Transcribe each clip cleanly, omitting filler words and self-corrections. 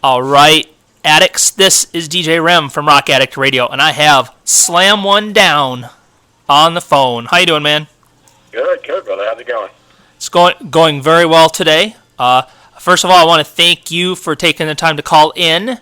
All right, addicts, this is DJ REM from Rock Addict Radio, and I have Slam One Down on the phone. How you doing, man? Good, brother. How's it going? It's going very well today. First of all, I want to thank you for taking the time to call in.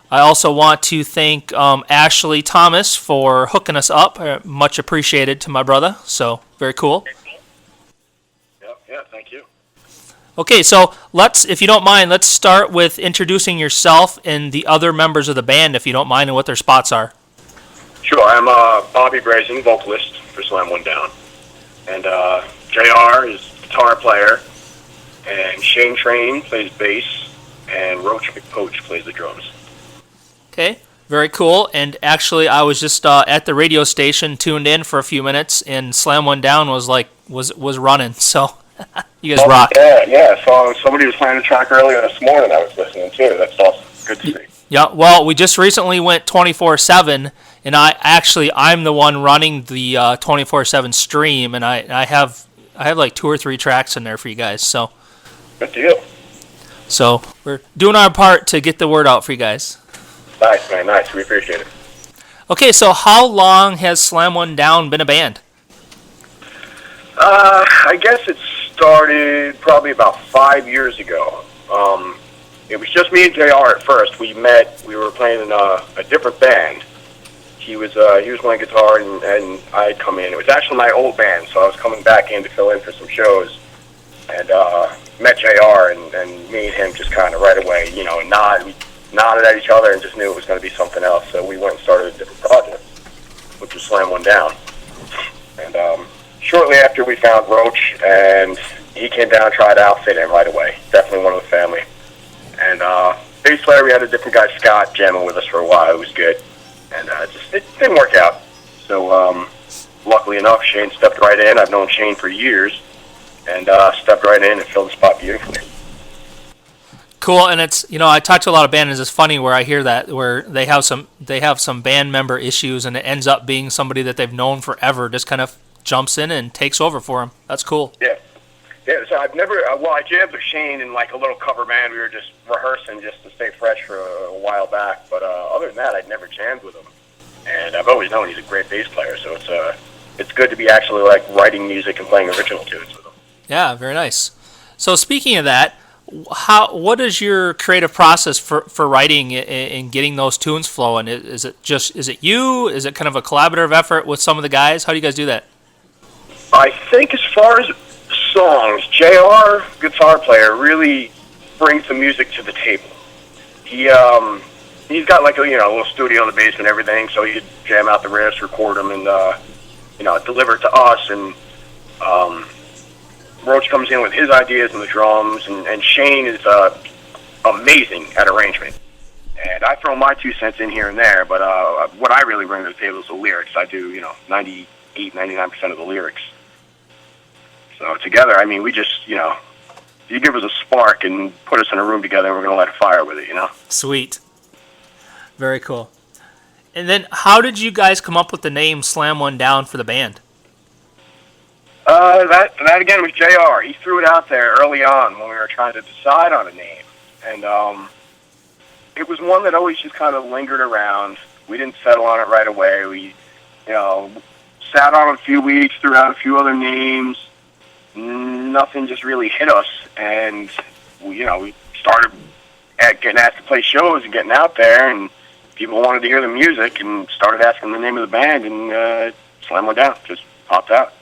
I also want to thank Ashley Thomas for hooking us up. Much appreciated to my brother. So, very cool. Yeah, thank you. Okay, so if you don't mind, let's start with introducing yourself and the other members of the band, if you don't mind, and what their spots are. Sure, I'm Bobby Brazen, vocalist for Slam One Down. And JR is guitar player, and Shane Train plays bass, and Roach McPoach plays the drums. Okay, very cool. And actually, I was just at the radio station, tuned in for a few minutes, and Slam One Down was running. So you guys rock. Yeah. So somebody was playing the track earlier this morning. I was listening too. That's awesome. Good to see. Yeah. Well, we just recently went 24/7, and I'm the one running the 24/7 stream, and I have like 2 or 3 tracks in there for you guys. So good deal. So we're doing our part to get the word out for you guys. Nice, man. Nice. We appreciate it. Okay, so how long has Slam One Down been a band? I guess it started probably about 5 years ago. It was just me and JR at first. We met. We were playing in a different band. He was playing guitar, and I had come in. It was actually my old band, so I was coming back in to fill in for some shows. And met JR, and me and him just kind of right away, we nodded at each other and just knew it was going to be something else. So we went and started a different project, which was Slam One Down. And shortly after, we found Roach, and he came down and tried to outfit him right away. Definitely one of the family. And bass player, we had a different guy, Scott, jamming with us for a while. It was good. And it didn't work out. So luckily enough, Shane stepped right in. I've known Shane for years, and stepped right in and filled the spot beautifully. Cool, and it's I talk to a lot of bands. It's funny where I hear that where they have some band member issues, and it ends up being somebody that they've known forever just kind of jumps in and takes over for them. That's cool. Yeah. So I've never. I jammed with Shane in like a little cover band. We were just rehearsing just to stay fresh for a while back. But other than that, I'd never jammed with him. And I've always known he's a great bass player. So it's good to be actually like writing music and playing original tunes with him. Yeah, very nice. So speaking of that, what is your creative process for writing and getting those tunes flowing? Is it you? Is it kind of a collaborative effort with some of the guys? How do you guys do that? I think as far as songs, JR, guitar player, really brings the music to the table. He's got like a little studio in the basement and everything, so he'd jam out the riffs, record them, and deliver it to us. And Roach comes in with his ideas and the drums, and Shane is amazing at arrangement. And I throw my 2 cents in here and there, but what I really bring to the table is the lyrics. I do 99% of the lyrics. So together, I mean, we just, you give us a spark and put us in a room together, and we're going to light a fire with it, Sweet. Very cool. And then how did you guys come up with the name Slam One Down for the band? That again was JR. He threw it out there early on when we were trying to decide on a name. And it was one that always just kind of lingered around. We didn't settle on it right away. We, sat on it a few weeks, threw out a few other names. Nothing just really hit us, and we started getting asked to play shows and getting out there, and people wanted to hear the music and started asking the name of the band, and Slam One Down just popped out,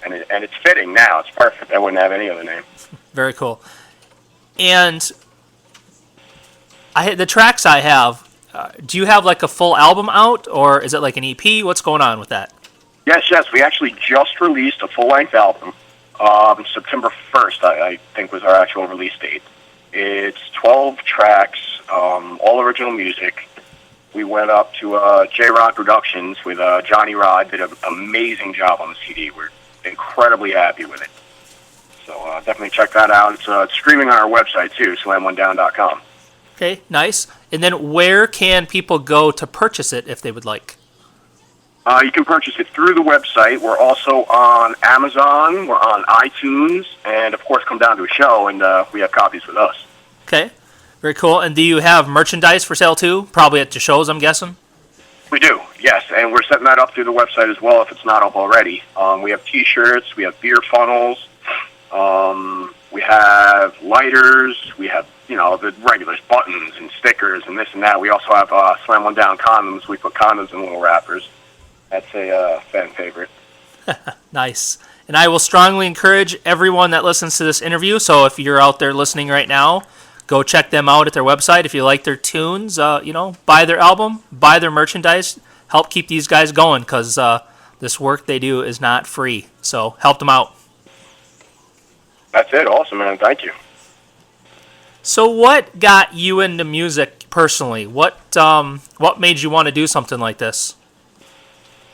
and it's fitting now. It's perfect. I wouldn't have any other name. Very cool. And the tracks I have. Do you have like a full album out, or is it like an EP? What's going on with that? Yes. We actually just released a full-length album. September 1st, I think, was our actual release date. It's 12 tracks, all original music. We went up to J-Rock Productions with Johnny Rod, did an amazing job on the CD. We're incredibly happy with it. So definitely check that out. It's streaming on our website, too, slamonedown.com. Okay, nice. And then where can people go to purchase it if they would like? You can purchase it through the website. We're also on Amazon. We're on iTunes. And, of course, come down to a show, and we have copies with us. Okay. Very cool. And do you have merchandise for sale too? Probably at the shows, I'm guessing. We do, yes, and we're setting that up through the website as well if it's not up already. We have T-shirts, we have beer funnels, we have lighters, we have, the regulars, buttons and stickers and this and that. We also have Slam One Down condoms. We put condoms in little wrappers. That's a fan favorite. Nice. And I will strongly encourage everyone that listens to this interview, so if you're out there listening right now, go check them out at their website. If you like their tunes, buy their album, buy their merchandise, help keep these guys going, because this work they do is not free. So help them out. That's it. Awesome, man. Thank you. So what got you into music personally? What made you want to do something like this?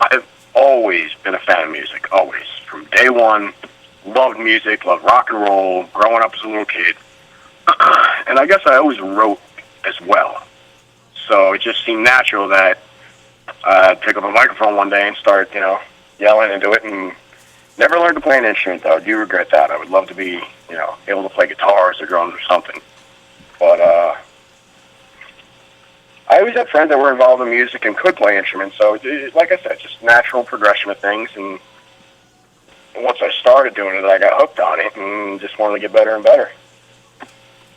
I've always been a fan of music, always. From day one, loved music, loved rock and roll, growing up as a little kid. And I guess I always wrote as well. So it just seemed natural that I'd pick up a microphone one day and start, yelling into it, and never learned to play an instrument, though. I do regret that. I would love to be, able to play guitars or drums or something. But I always had friends that were involved in music and could play instruments, so like I said, just natural progression of things. And once I started doing it, I got hooked on it and just wanted to get better and better.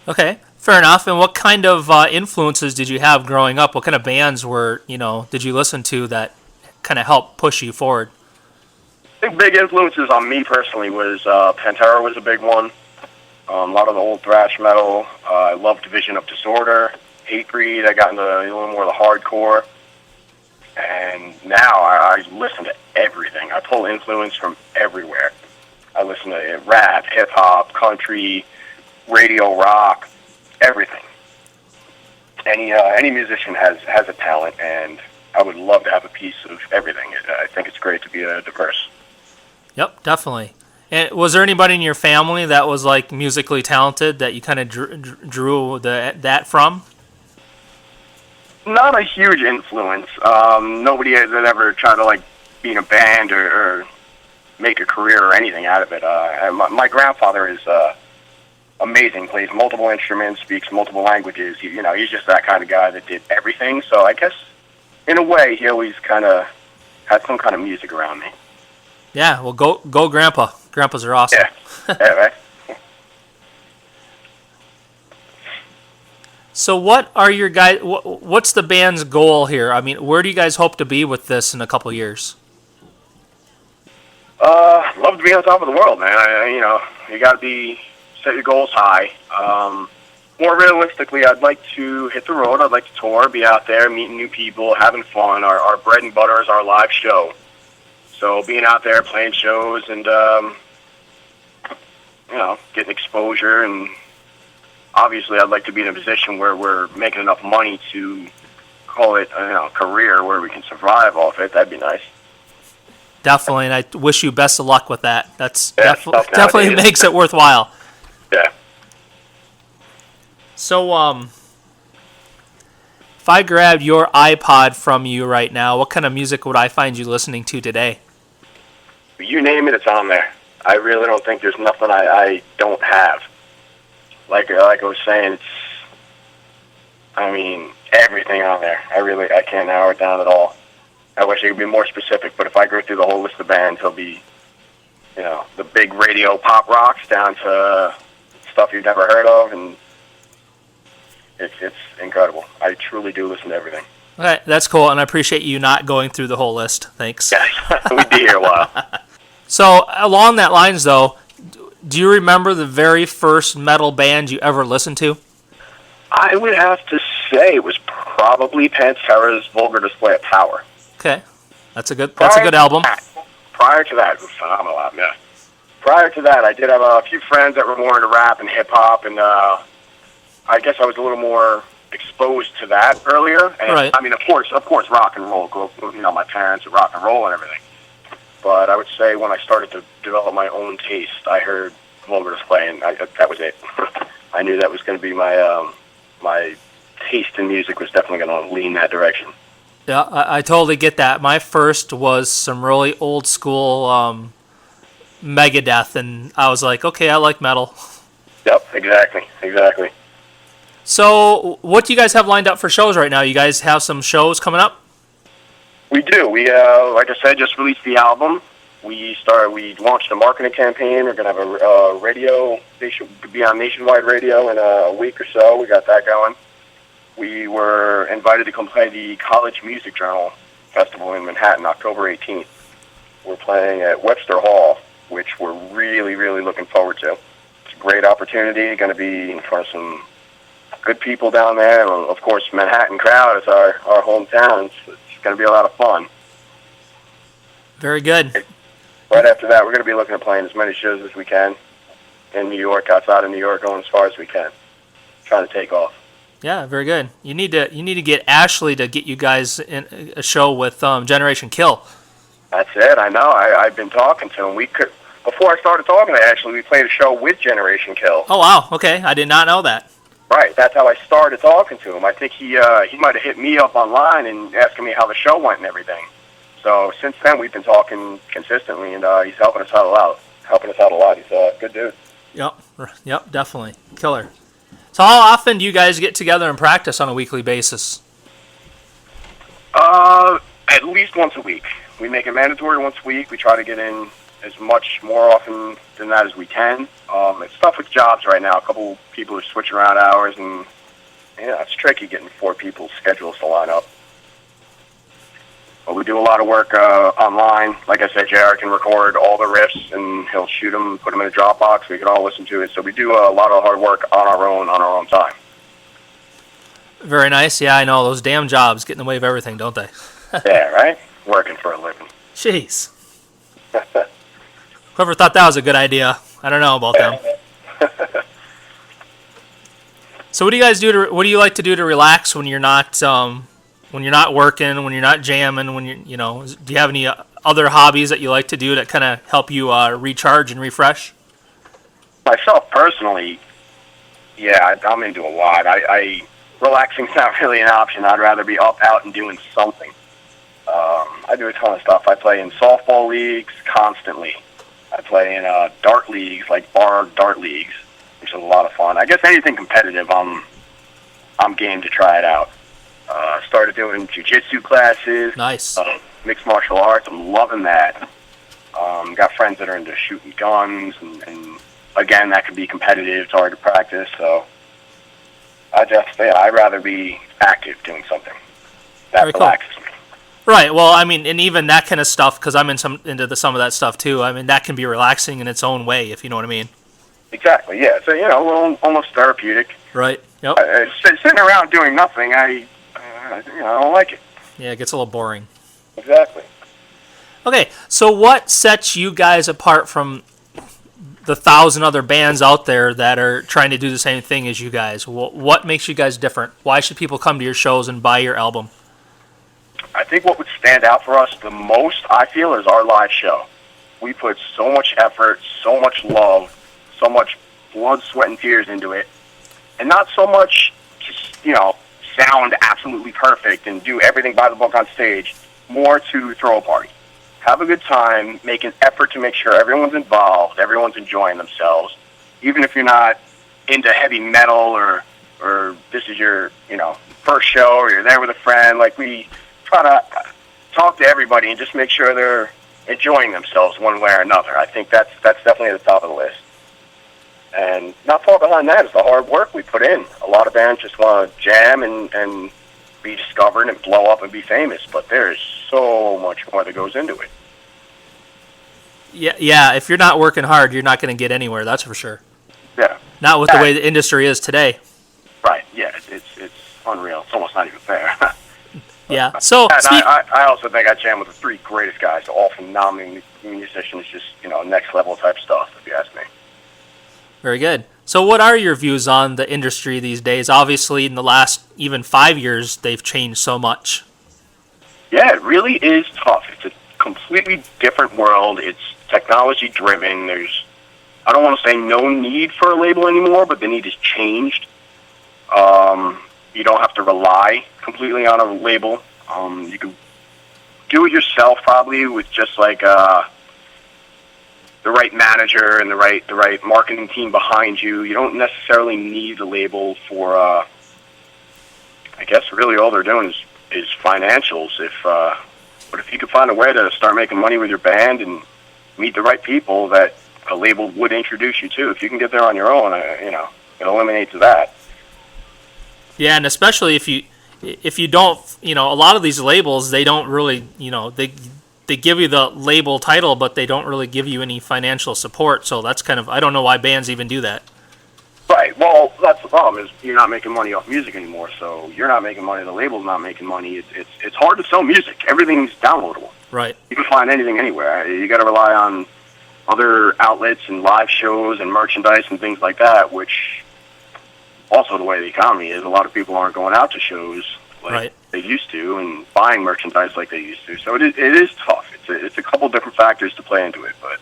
Okay, fair enough. And what kind of influences did you have growing up? What kind of bands did you listen to that kind of helped push you forward? I think big influences on me personally was Pantera was a big one. A lot of the old thrash metal. I loved Division of Disorder, Hatebreed. I got into a little more of the hardcore. And now I listen to everything. I pull influence from everywhere. I listen to rap, hip-hop, country, radio, rock, everything. Any musician has a talent, and I would love to have a piece of everything. I think it's great to be diverse. Yep, definitely. And was there anybody in your family that was like musically talented that you kind of drew that from? Not a huge influence. Nobody has ever tried to be in a band or make a career or anything out of it. My grandfather is amazing. Plays multiple instruments, speaks multiple languages. He's just that kind of guy that did everything. So I guess in a way he always kind of had some kind of music around me. Yeah, well, go Grandpa. Grandpas are awesome. Yeah, right. So what are your guys? What's the band's goal here? I mean, where do you guys hope to be with this in a couple years? Love to be on top of the world, man. You got to set your goals high. More realistically, I'd like to hit the road. I'd like to tour, be out there, meeting new people, having fun. Our bread and butter is our live show. So being out there, playing shows, and getting exposure, and obviously I'd like to be in a position where we're making enough money to call it a career where we can survive off it. That'd be nice. Definitely, and I wish you best of luck with that. That's definitely makes it worthwhile. Yeah. So, if I grabbed your iPod from you right now, what kind of music would I find you listening to today? You name it, it's on there. I really don't think there's nothing I don't have. Like I was saying, everything on there. I can't narrow it down at all. I wish I could be more specific, but if I go through the whole list of bands, it'll be, the big radio pop rocks down to stuff you've never heard of, and it's incredible. I truly do listen to everything. Okay, that's cool, and I appreciate you not going through the whole list. Thanks. Yeah, we'd be here a while. So, along that lines, though, do you remember the very first metal band you ever listened to? I would have to say it was probably Pantera's Vulgar Display of Power. Okay, that's a good album. Prior to that, it was a phenomenal album, yeah. Prior to that, I did have a few friends that were more into rap and hip-hop, and I guess I was a little more exposed to that earlier. And, right. Of course, rock and roll. My parents are rock and roll and everything. But I would say when I started to develop my own taste, I heard Vulgar Display, and that was it. I knew that was going to be my taste in music was definitely going to lean that direction. Yeah, I totally get that. My first was some really old school Megadeth, and I was like, okay, I like metal. Yep, exactly. So, what do you guys have lined up for shows right now? You guys have some shows coming up? We do. We, like I said, just released the album. We launched a marketing campaign. We're going to have a radio station, be on nationwide radio in a week or so. We got that going. We were invited to come play the College Music Journal Festival in Manhattan, October 18th. We're playing at Webster Hall, which we're really, really looking forward to. It's a great opportunity. Going to be in front of some good people down there. And of course, Manhattan crowd is our hometown. It's going to be a lot of fun. Very good. Right after that, we're going to be looking at playing as many shows as we can in New York, outside of New York, going as far as we can. Trying to take off. Yeah, very good. You need to get Ashley to get you guys in a show with Generation Kill. That's it. I know. I've been talking to him. Before I started talking to Ashley, we played a show with Generation Kill. Oh wow. Okay, I did not know that. Right. That's how I started talking to him. I think he might have hit me up online and asking me how the show went and everything. So since then, we've been talking consistently, and he's helping us out a lot. He's a good dude. Yep, definitely. Killer. So how often do you guys get together and practice on a weekly basis? At least once a week. We make it mandatory once a week. We try to get in as much more often than that as we can. It's tough with jobs right now. A couple people are switching around hours, and it's tricky getting 4 people's schedules to line up. But we do a lot of work online. Like I said, JR can record all the riffs, and he'll shoot them, put them in a Dropbox. We can all listen to it. So we do a lot of hard work on our own time. Very nice. Yeah, I know. Those damn jobs get in the way of everything, don't they? Yeah, right? Working for a living. Jeez. Whoever thought that was a good idea? I don't know about them. So what do you guys do? What do you like to do to relax when you're not working, when you're not jamming, when do you have any other hobbies that you like to do that kind of help you recharge and refresh? Myself personally, yeah, I'm into a lot. Relaxing's not really an option. I'd rather be up, out, and doing something. I do a ton of stuff. I play in softball leagues constantly. I play in dart leagues, like bar dart leagues, which is a lot of fun. I guess anything competitive, I'm game to try it out. Started doing jiu-jitsu classes. Nice. Mixed martial arts. I'm loving that. Got friends that are into shooting guns, and again, that could be competitive. It's hard to practice, so I'd rather be active doing something. That Very relaxes cool. me. Right. Well, I mean, and even that kind of stuff, because I'm some of that stuff too. I mean, that can be relaxing in its own way, if you know what I mean. Exactly. Yeah. So almost therapeutic. Right. Yep. Sitting around doing nothing, I don't like it. Yeah, it gets a little boring. Exactly. Okay, so what sets you guys apart from the 1,000 other bands out there that are trying to do the same thing as you guys? What makes you guys different? Why should people come to your shows and buy your album? I think what would stand out for us the most, I feel, is our live show. We put so much effort, so much love, so much blood, sweat, and tears into it. And not so much just, sound absolutely perfect and do everything by the book on stage. More to throw a party. Have a good time, make an effort to make sure everyone's involved, everyone's enjoying themselves. Even if you're not into heavy metal or this is your, first show or you're there with a friend, like we try to talk to everybody and just make sure they're enjoying themselves one way or another. I think that's definitely at the top of the list. And not far behind that is the hard work we put in. A lot of bands just want to jam and be discovered and blow up and be famous, but there's so much more that goes into it. Yeah. If you're not working hard, you're not going to get anywhere. That's for sure. Yeah. Not with the way the industry is today. Right. Yeah. It's unreal. It's almost not even fair. Yeah. So I also think I jam with the 3 greatest guys, all phenomenal musicians, just next level type stuff, if you ask me. Very good. So what are your views on the industry these days? Obviously, in the last even 5 years, they've changed so much. Yeah, it really is tough. It's a completely different world. It's technology driven. I don't want to say no need for a label anymore, but the need has changed. You don't have to rely completely on a label. You can do it yourself probably with just like the right manager and the right marketing team behind you. You don't necessarily need a label for guess really all they're doing is financials. But if you could find a way to start making money with your band and meet the right people that a label would introduce you to, if you can get there on your own, it eliminates that. Yeah, and especially if you don't, a lot of these labels, they don't really, they give you the label title, but they don't really give you any financial support. So that's kind of, I don't know why bands even do that. Right. Well, that's the problem, is you're not making money off music anymore. So you're not making money. The label's not making money. It's hard to sell music. Everything's downloadable. Right. You can find anything anywhere. You got to rely on other outlets and live shows and merchandise and things like that, which also the way the economy is, a lot of people aren't going out to shows like they used to and buying merchandise like they used to. So it is tough. It's a couple different factors to play into it, but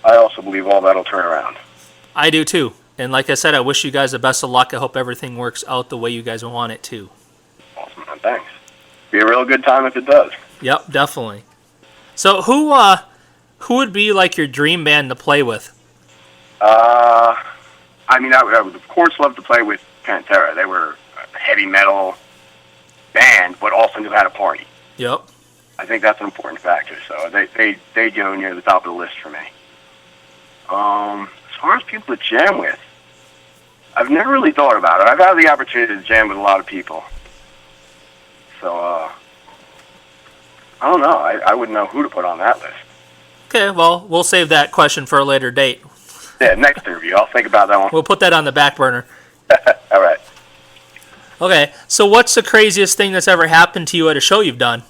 I also believe all that'll turn around. I do too. And like I said, I wish you guys the best of luck. I hope everything works out the way you guys want it to. Awesome, man. Thanks. Be a real good time if it does. Yep, definitely. So who would be like your dream band to play with? I would of course love to play with Pantera. They were a heavy metal band, but also knew how to party. Yep. I think that's an important factor. So they go near the top of the list for me. As far as people to jam with, I've never really thought about it. I've had the opportunity to jam with a lot of people. So, I don't know. I wouldn't know who to put on that list. Okay, well, we'll save that question for a later date. Yeah, next interview. I'll think about that one. We'll put that on the back burner. All right. Okay, so what's the craziest thing that's ever happened to you at a show you've done?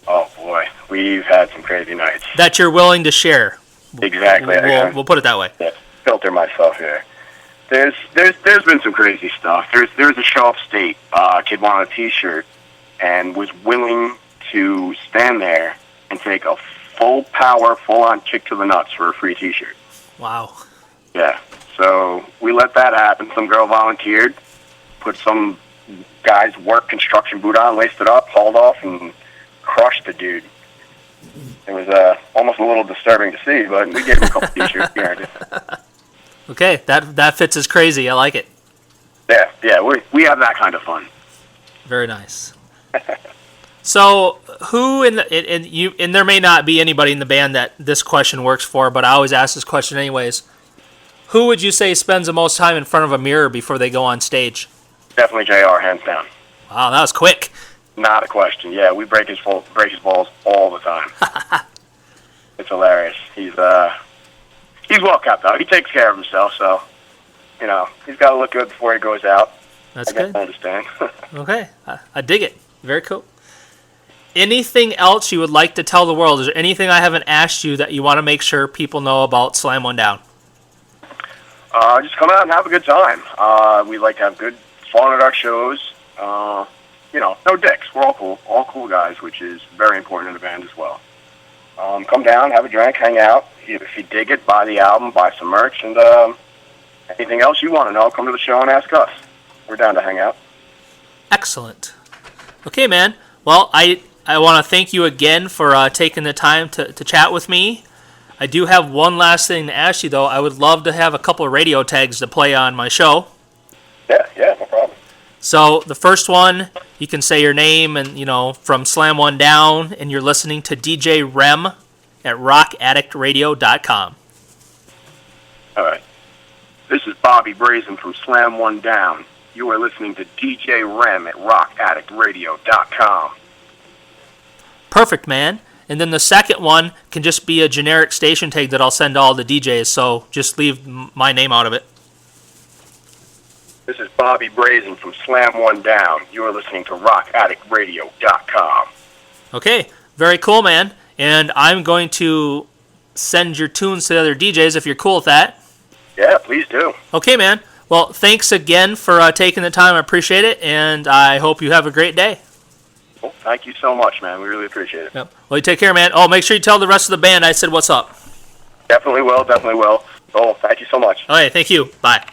Oh, boy. We've had some crazy nights. That you're willing to share. Exactly. We'll put it that way. Yeah, filter myself here. There's been some crazy stuff. There's a show upstate. A kid wanted a T-shirt and was willing to stand there and take a full power, full-on kick to the nuts for a free T-shirt. Wow. Yeah. So we let that happen. Some girl volunteered, put some guy's work construction boot on, laced it up, hauled off, and crushed the dude. It was almost a little disturbing to see, but we gave him a couple T-shirts, guaranteed. Okay, that fits as crazy. I like it. Yeah, we have that kind of fun. Very nice. So, who and there may not be anybody in the band that this question works for, but I always ask this question anyways. Who would you say spends the most time in front of a mirror before they go on stage? Definitely JR, hands down. Wow, that was quick. Not a question. Yeah, we break his balls all the time. It's hilarious. He's well kept out. He takes care of himself, so he's got to look good before he goes out. That's good. I understand. Okay, I dig it. Very cool. Anything else you would like to tell the world? Is there anything I haven't asked you that you want to make sure people know about Slam One Down? Just come out and have a good time. We like to have good fun at our shows. No dicks. We're all cool guys, which is very important in the band as well. Come down, have a drink, hang out. If you dig it, buy the album, buy some merch, and anything else you want to know, come to the show and ask us. We're down to hang out. Excellent. Okay, man. Well, I want to thank you again for taking the time to chat with me. I do have one last thing to ask you, though. I would love to have a couple of radio tags to play on my show. Yeah, no problem. So the first one, you can say your name and, from Slam One Down, and you're listening to DJ REM at rockaddictradio.com. All right. This is Bobby Brazen from Slam One Down. You are listening to DJ REM at rockaddictradio.com. Perfect, man. And then the second one can just be a generic station tag that I'll send to all the DJs, so just leave my name out of it. This is Bobby Brazen from Slam One Down. You are listening to rockaddictradio.com. Okay, very cool, man. And I'm going to send your tunes to the other DJs if you're cool with that. Yeah, please do. Okay, man. Well, thanks again for taking the time. I appreciate it, and I hope you have a great day. Well, thank you so much, man. We really appreciate it. Yep. Well, you take care, man. Oh, make sure you tell the rest of the band I said what's up. Definitely will. Oh, thank you so much. Okay, thank you. Bye.